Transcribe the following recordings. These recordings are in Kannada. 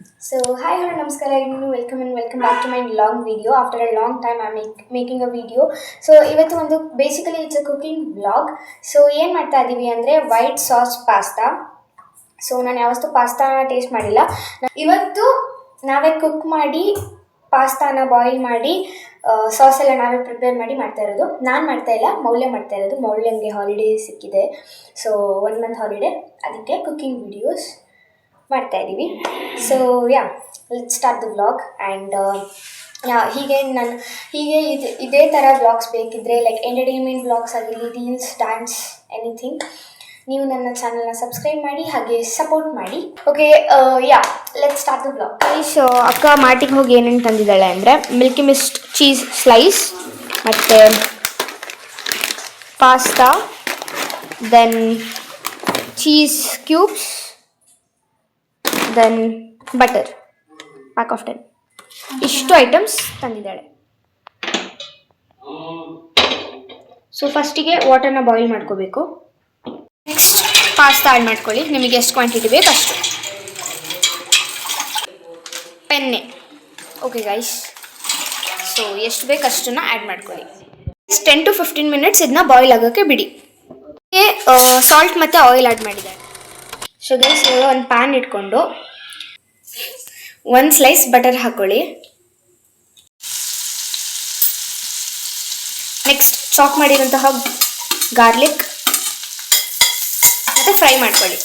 So hi hello namaskara everyone, welcome back to my long video. After a long time I'm making a video. So ಇವತ್ತು ಒಂದು basically it's a cooking vlog. So ಏನು ಮಾಡ್ತಾ ಇದೀವಿ ಅಂದರೆ ವೈಟ್ ಸಾಸ್ ಪಾಸ್ತಾ. ಸೊ ನಾನು ಯಾವತ್ತೂ ಪಾಸ್ತಾನ ಟೇಸ್ಟ್ ಮಾಡಿಲ್ಲ. ಇವತ್ತು ನಾವೇ ಕುಕ್ ಮಾಡಿ ಪಾಸ್ತಾನ ಬಾಯ್ಲ್ ಮಾಡಿ ಸಾಸ್ ಎಲ್ಲ ನಾವೇ ಪ್ರಿಪೇರ್ ಮಾಡಿ ಮಾಡ್ತಾ ಇರೋದು. ನಾನು ಮಾಡ್ತಾ ಇಲ್ಲ, ಮೌಲ್ಯ ಮಾಡ್ತಾ ಇರೋದು. ಮೌಲ್ಯಂಗೆ ಹಾಲಿಡೇ ಸಿಕ್ಕಿದೆ, ಸೊ 1 month ಹಾಲಿಡೇ, ಅದಕ್ಕೆ ಕುಕ್ಕಿಂಗ್ ವಿಡಿಯೋಸ್ ಮಾಡ್ತಾ ಇದ್ದೀವಿ. So let's start the vlog. And ಹೀಗೆ ಇದೇ ಥರ ವ್ಲಾಗ್ಸ್ ಬೇಕಿದ್ದರೆ, ಲೈಕ್ ಎಂಟರ್ಟೈನ್ಮೆಂಟ್ ವ್ಲಾಗ್ಸ್ ಆಗಿರಲಿ, ರೀಲ್ಸ್, ಡ್ಯಾನ್ಸ್, ಎನಿಥಿಂಗ್, ನೀವು ನನ್ನ ಚಾನಲ್ನ ಸಬ್ಸ್ಕ್ರೈಬ್ ಮಾಡಿ, ಹಾಗೆ ಸಪೋರ್ಟ್ ಮಾಡಿ. Okay, let's start the vlog. So ಅಕ್ಕ ಮಾರ್ಟಿಗೆ ಹೋಗಿ ಏನೇನು ತಂದಿದ್ದಾಳೆ ಅಂದರೆ ಮಿಲ್ಕಿ ಮಿಸ್ಟ್ ಚೀಸ್ ಸ್ಲೈಸ್, ಮತ್ತು pasta, then cheese cubes, then butter, pack of 10. ಇಷ್ಟು ಐಟಮ್ಸ್ ತಂದಿದ್ದಾಳೆ. ಸೊ ಫಸ್ಟಿಗೆ ವಾಟರ್ನ ಬಾಯ್ಲ್ ಮಾಡ್ಕೋಬೇಕು. ನೆಕ್ಸ್ಟ್ ಪಾಸ್ತಾ ಆ್ಯಡ್ ಮಾಡ್ಕೊಳ್ಳಿ, ನಿಮಗೆ ಎಷ್ಟು ಕ್ವಾಂಟಿಟಿ ಬೇಕು ಅಷ್ಟು. ಪೆನ್ನೆ, ಓಕೆ ಗೈಸ್. ಸೊ ಎಷ್ಟು ಬೇಕು ಅಷ್ಟನ್ನು ಆ್ಯಡ್ ಮಾಡ್ಕೊಳ್ಳಿ. 10 to 15 minutes ಇದನ್ನ ಬಾಯ್ಲ್ ಆಗೋಕ್ಕೆ ಬಿಡಿ. ಸಾಲ್ಟ್ ಮತ್ತು ಆಯಿಲ್ ಆ್ಯಡ್ ಮಾಡಿದ್ದಾರೆ. ಸೊ ಗೈಸ್, ಇವಾಗ ಒಂದು ಪ್ಯಾನ್ ಇಟ್ಕೊಂಡು 1 slice ಬಟರ್ ಹಾಕೊಳ್ಳಿ. ನೆಕ್ಸ್ಟ್ ಚಾಪ್ ಮಾಡಿರುವಂತಹ ಗಾರ್ಲಿಕ್ ಮತ್ತು ಫ್ರೈ ಮಾಡ್ಕೊಳ್ಳಿ.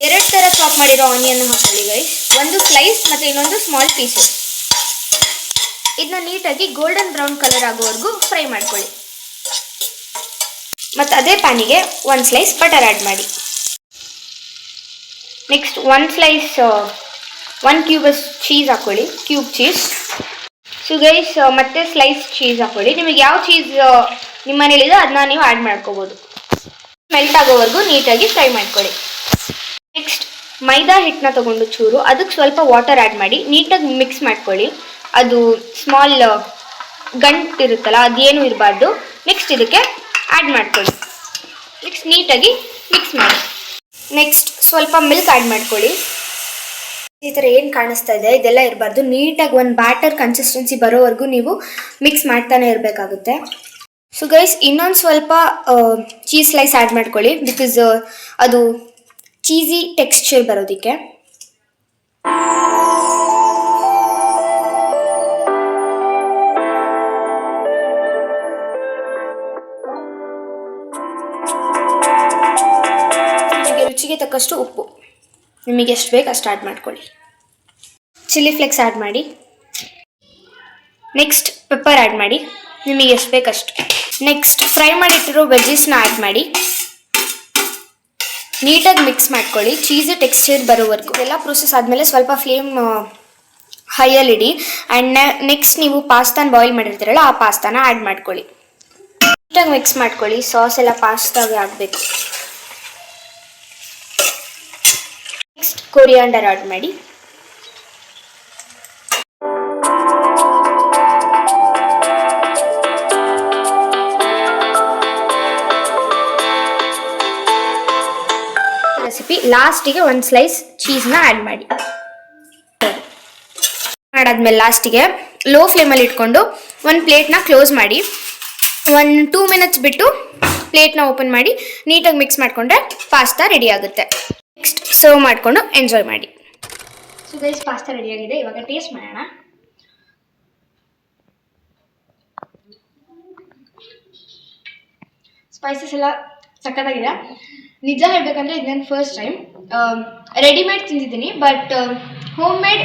2 ಥರ ಚಾಪ್ ಮಾಡಿರೋ ಆನಿಯನ್ ಹಾಕೊಳ್ಳಿ ಗೈಸ್, ಒಂದು ಸ್ಲೈಸ್ ಮತ್ತು ಇನ್ನೊಂದು ಸ್ಮಾಲ್ ಪೀಸಸ್. ಇದನ್ನ ನೀಟಾಗಿ ಗೋಲ್ಡನ್ ಬ್ರೌನ್ ಕಲರ್ ಆಗೋವರೆಗೂ ಫ್ರೈ ಮಾಡ್ಕೊಳ್ಳಿ. ಮತ್ತು ಅದೇ ಪ್ಯಾನಿಗೆ 1 slice ಬಟರ್ ಆ್ಯಡ್ ಮಾಡಿ. ನೆಕ್ಸ್ಟ್ 1 ಕ್ಯೂಬ್ ಚೀಸ್ ಹಾಕೊಳ್ಳಿ, ಕ್ಯೂಬ್ ಚೀಸ್. ಸೊ ಗೈಸ್, ಮತ್ತೆ ಸ್ಲೈಸ್ ಚೀಸ್ ಹಾಕೊಳ್ಳಿ. ನಿಮಗೆ ಯಾವ ಚೀಸ್ ನಿಮ್ಮ ಮನೇಲಿದೆ ಅದನ್ನ ನೀವು ಆ್ಯಡ್ ಮಾಡ್ಕೋಬೋದು. ಮೆಲ್ಟ್ ಆಗೋವರೆಗೂ ನೀಟಾಗಿ ಫ್ರೈ ಮಾಡ್ಕೊಳ್ಳಿ. ನೆಕ್ಸ್ಟ್ ಮೈದಾ ಹಿಟ್ಟನ್ನ ತೊಗೊಂಡು ಚೂರು, ಅದಕ್ಕೆ ಸ್ವಲ್ಪ ವಾಟರ್ ಆ್ಯಡ್ ಮಾಡಿ ನೀಟಾಗಿ ಮಿಕ್ಸ್ ಮಾಡ್ಕೊಳ್ಳಿ. ಅದು ಸ್ಮಾಲ್ ಗಂಟು ಇರುತ್ತಲ್ಲ, ಅದೇನು ಇರಬಾರ್ದು. ನೆಕ್ಸ್ಟ್ ಇದಕ್ಕೆ ಆ್ಯಡ್ ಮಾಡ್ಕೊಳ್ಳಿ. ನೆಕ್ಸ್ಟ್ ನೀಟಾಗಿ ಮಿಕ್ಸ್ ಮಾಡಿ. ನೆಕ್ಸ್ಟ್ ಸ್ವಲ್ಪ ಮಿಲ್ಕ್ ಆ್ಯಡ್ ಮಾಡ್ಕೊಳ್ಳಿ. ಈ ಥರ ಏನು ಕಾಣಿಸ್ತಾ ಇದೆ ಇದೆಲ್ಲ ಇರಬಾರ್ದು. ನೀಟಾಗಿ ಒಂದು ಬ್ಯಾಟರ್ ಕನ್ಸಿಸ್ಟೆನ್ಸಿ ಬರೋವರೆಗೂ ನೀವು ಮಿಕ್ಸ್ ಮಾಡ್ತಾನೆ ಇರಬೇಕಾಗುತ್ತೆ. ಸೊ ಗೈಸ್, ಇನ್ನೊಂದು ಸ್ವಲ್ಪ ಚೀಸ್ ಸ್ಲೈಸ್ ಆ್ಯಡ್ ಮಾಡ್ಕೊಳ್ಳಿ, ಬಿಕಾಸ್ ಅದು ಚೀಸಿ ಟೆಕ್ಸ್ಚರ್ ಬರೋದಕ್ಕೆ. ರುಚಿಗೆ ತಕ್ಕಷ್ಟು ಉಪ್ಪು, ನಿಮಗೆ ಎಷ್ಟು ಬೇಕು ಅಷ್ಟು ಆ್ಯಡ್ ಮಾಡ್ಕೊಳ್ಳಿ. ಚಿಲ್ಲಿ ಫ್ಲೇಕ್ಸ್ ಆ್ಯಡ್ ಮಾಡಿ. ನೆಕ್ಸ್ಟ್ ಪೆಪ್ಪರ್ ಆ್ಯಡ್ ಮಾಡಿ, ನಿಮಗೆ ಎಷ್ಟು ಬೇಕಷ್ಟು. ನೆಕ್ಸ್ಟ್ ಫ್ರೈ ಮಾಡಿಟ್ಟಿರೋ ವೆಜ್ಜಸ್ನ ಆ್ಯಡ್ ಮಾಡಿ, ನೀಟಾಗಿ ಮಿಕ್ಸ್ ಮಾಡ್ಕೊಳ್ಳಿ ಚೀಸು ಟೆಕ್ಸ್ಚರ್ ಬರೋವರೆಗೂ. ಎಲ್ಲ ಪ್ರೊಸೆಸ್ ಆದಮೇಲೆ ಸ್ವಲ್ಪ ಫ್ಲೇಮ್ ಹೈಯಲ್ಲಿಡಿ. ಆ್ಯಂಡ್ ನೆಕ್ಸ್ಟ್ ನೀವು ಪಾಸ್ತಾನ ಬಾಯ್ಲ್ ಮಾಡಿರ್ತೀರಲ್ಲ, ಆ ಪಾಸ್ತಾನ ಆ್ಯಡ್ ಮಾಡ್ಕೊಳ್ಳಿ. ನೀಟಾಗಿ ಮಿಕ್ಸ್ ಮಾಡ್ಕೊಳ್ಳಿ. ಸಾಸ್ ಎಲ್ಲ ಪಾಸ್ತಾಗೆ ಆಗಬೇಕು. ನೆಕ್ಸ್ಟ್ ಕೊರಿಯಾಂಡರ್ ಆ್ಯಡ್ ಮಾಡಿ. ರೆಸಿಪಿ ಲಾಸ್ಟಿಗೆ 1 slice ಚೀಸ್ನ ಆ್ಯಡ್ ಮಾಡಿ. ಮಾಡಾದ್ಮೇಲೆ ಲಾಸ್ಟಿಗೆ ಲೋ ಫ್ಲೇಮಲ್ಲಿ ಇಟ್ಕೊಂಡು ಒಂದು ಪ್ಲೇಟ್ನ ಕ್ಲೋಸ್ ಮಾಡಿ 2 minutes ಬಿಟ್ಟು ಪ್ಲೇಟ್ನ ಓಪನ್ ಮಾಡಿ ನೀಟಾಗಿ ಮಿಕ್ಸ್ ಮಾಡಿಕೊಂಡ್ರೆ ಪಾಸ್ತಾ ರೆಡಿ ಆಗುತ್ತೆ. ನೆಕ್ಸ್ಟ್ ಸರ್ವ್ ಮಾಡಿಕೊಂಡು ಎಂಜಾಯ್ ಮಾಡಿ. ಸೊ ಗೈಸ್, ಪಾಸ್ತಾ ರೆಡಿಯಾಗಿದೆ. ಇವಾಗ ಟೇಸ್ಟ್ ಮಾಡೋಣ. ಸ್ಪೈಸಸ್ ಎಲ್ಲ ಸಕ್ಕತ್ತಾಗಿದೆ. ನಿಜ ಹೇಳಬೇಕಂದ್ರೆ ಇದು ನನ್ನ ಫಸ್ಟ್ ಟೈಮ್. ರೆಡಿಮೇಡ್ ತಿಂದಿದ್ದೀನಿ, but homemade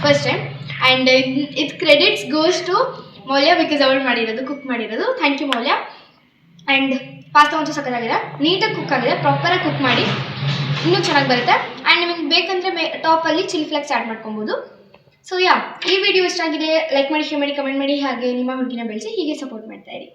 first time. And ಇದು credits goes to Maulya, because ಅವಳು ಮಾಡಿರೋದು, ಕುಕ್ ಮಾಡಿರೋದು. Thank you Maulya. And pasta ಒಂದು ಸಕ್ಕತ್ತಾಗಿದೆ, ನೀಟಾಗಿ ಕುಕ್ ಆಗಿದೆ. ಪ್ರಾಪರಾಗಿ ಕುಕ್ ಮಾಡಿ ಇನ್ನೂ ಚೆನ್ನಾಗಿ ಬರುತ್ತೆ. ಆ್ಯಂಡ್ ನಿಮಗೆ ಬೇಕಂದರೆ ಟಾಪಲ್ಲಿ ಚಿಲ್ಲಿ ಫ್ಲೇಕ್ಸ್ ಆ್ಯಡ್ ಮಾಡ್ಕೊಬೋದು. ಸೊ ಈ ವಿಡಿಯೋ ಇಷ್ಟ ಆಗಿದೆ, ಲೈಕ್ ಮಾಡಿ, ಶೇರ್ ಮಾಡಿ, ಕಮೆಂಟ್ ಮಾಡಿ, ಹಾಗೆ ನಿಮ್ಮ ಹುಡುಗಿನ ಬೆಳೆಸಿ ಹೀಗೆ ಸಪೋರ್ಟ್ ಮಾಡ್ತಾಯಿರಿ.